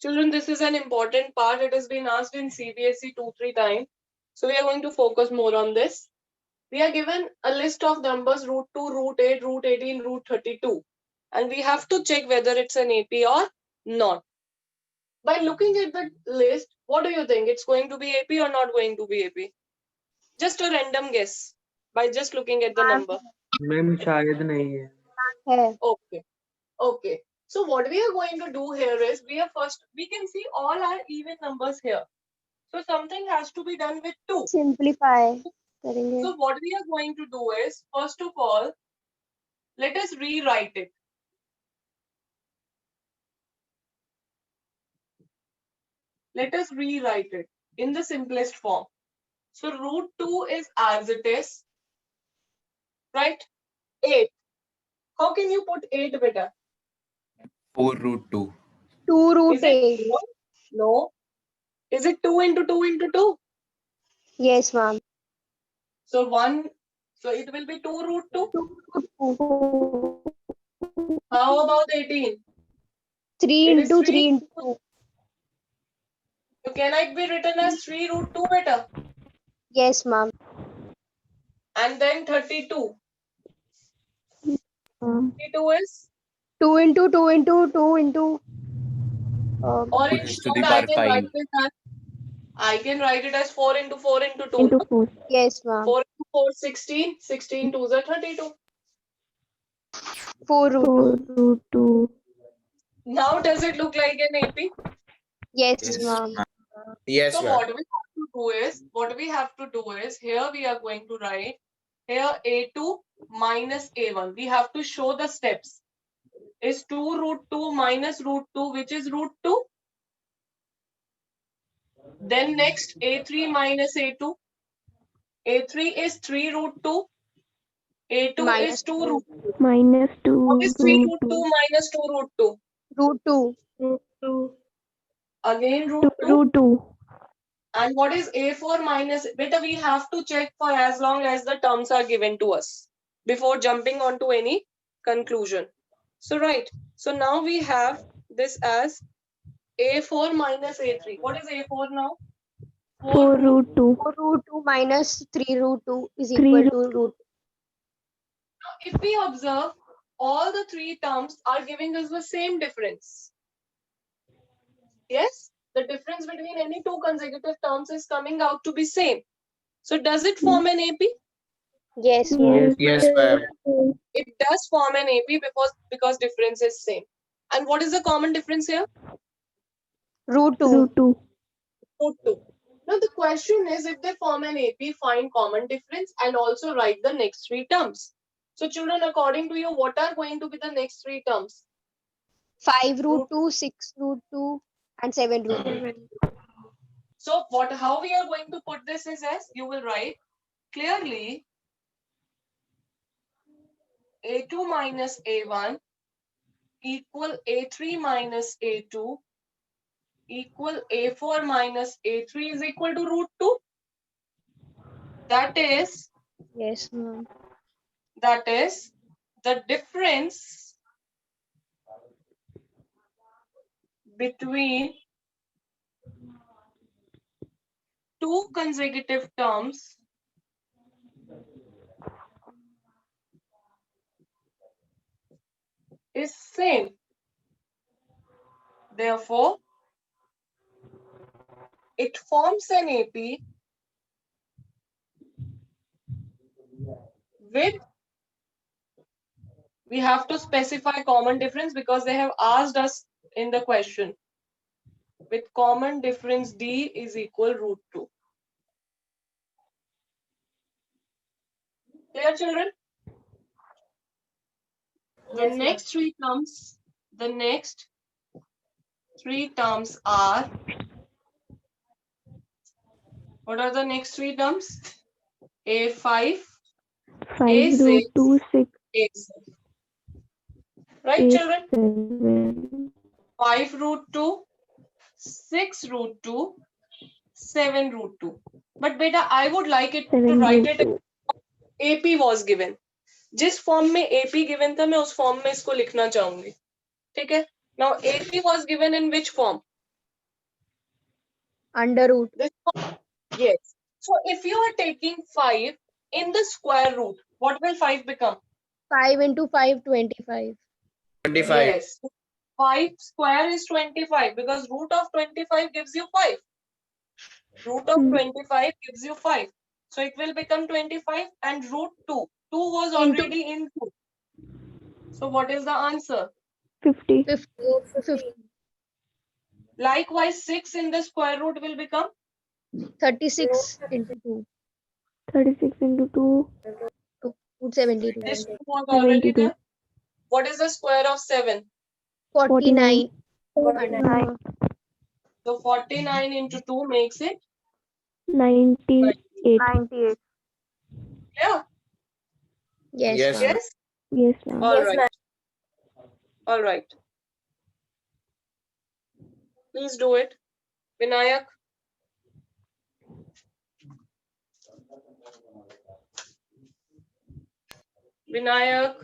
Children, this is an important part. It has been asked in CBSE 2-3 times. So we are going to focus more on this. We are given a list of numbers root 2, root 8, root 18, root 32. And we have to check whether it's an AP or not. By looking at the list, what do you think? It's going to be AP or not going to be AP? Just a random guess by just looking at the number. Ma'am शायद नहीं है. Okay. Okay. So what we are going to do here is we can see all our even numbers here. So something has to be done with 2. Simplify. So what we are going to do is, first of all, let us rewrite it. Let us rewrite it in the simplest form. So root 2 is as it is, right? 8. How can you put 8, beta? 4 root 2. 2 root Is it 8. 4? No. Is it 2 into 2 into 2? Yes, ma'am. So 1. So it will be 2 root 2. 2. How about 18? 3 It is into 3. 3 into 2. So can it be written as 3 root 2, beta? Yes, ma'am. And then 32. 32 is? 2 into 2 into 2 into. Or in Raised to short, the I power can 5. write it as 4 into 4 into 2. Into 4. Yes, ma'am. 4 into 4, 16. 16 2s are 32. 4 root 2. Now does it look like an AP? Yes, ma'am. Yes, So ma'am. what we have to do is, here we are going to write, here A2 minus A1. We have to show the steps. Is 2 root 2 minus root 2, which is root 2. Then next, A3 minus A2. A3 is 3 root 2. A2 is 2 root 2. Minus 2. What is 3 root 2 minus 2 root 2? Root 2. Again root 2. Root 2. And what is A4 minus? Beta, we have to check for as long as the terms are given to us before jumping on to any conclusion. So right. So now we have this as A4 minus A3. What is A4 now? 4 root 2. 4 root 2 minus 3 root 2 is equal to root. Now, if we observe, all the three terms are giving us the same difference. Yes, the difference between any two consecutive terms is coming out to be same. So does it form an AP? Yes, Yes, ma'am. It does form an AP because difference is same. And what is the common difference here? Root 2. Root 2. Now the question is, if they form an AP, find common difference and also write the next three terms. So children, according to you, what are going to be the next three terms? 5 root 2, 6 root 2, and 7 root 2. So how we are going to put this is as you will write clearly A2 minus A1 equal A3 minus A2 equal A4 minus A3 is equal to root 2. That is Yes, ma'am. The difference between two consecutive terms is same. Therefore, it forms an AP with, we have to specify common difference because they have asked us in the question, with common difference D is equal root 2. Clear, children? The next three terms are, what are the next three terms? A5, A6, 2, 6, A7. Right, children? 7. 5 root 2, 6 root 2, 7 root 2. But beta, I would like it to write it AP was given. जिस form में AP given था मैं उस form में इसको लिखना चाहूंगी. ठीक है? Now AP was given in which form? Under root. This yes. So if you are taking 5 in the square root, what will 5 become? 5 into 5, 25. 25. Yes. 5 square is 25 because root of 25 gives you 5. Root of 25 gives you 5. So it will become 25 and root 2. 2 was already in 2. So what is the answer? 50. 50. Likewise, 6 in the square root will become 36 into 2. 36 into 2. 272. this 2 was already 72. there. What is the square of 7? 49. 49. So 49 into 2 makes it 98. 98. yeah. Yes, Yes, ma'am. Yes. Yes, ma'am. All right. All right. Please do it. Vinayak. Vinayak.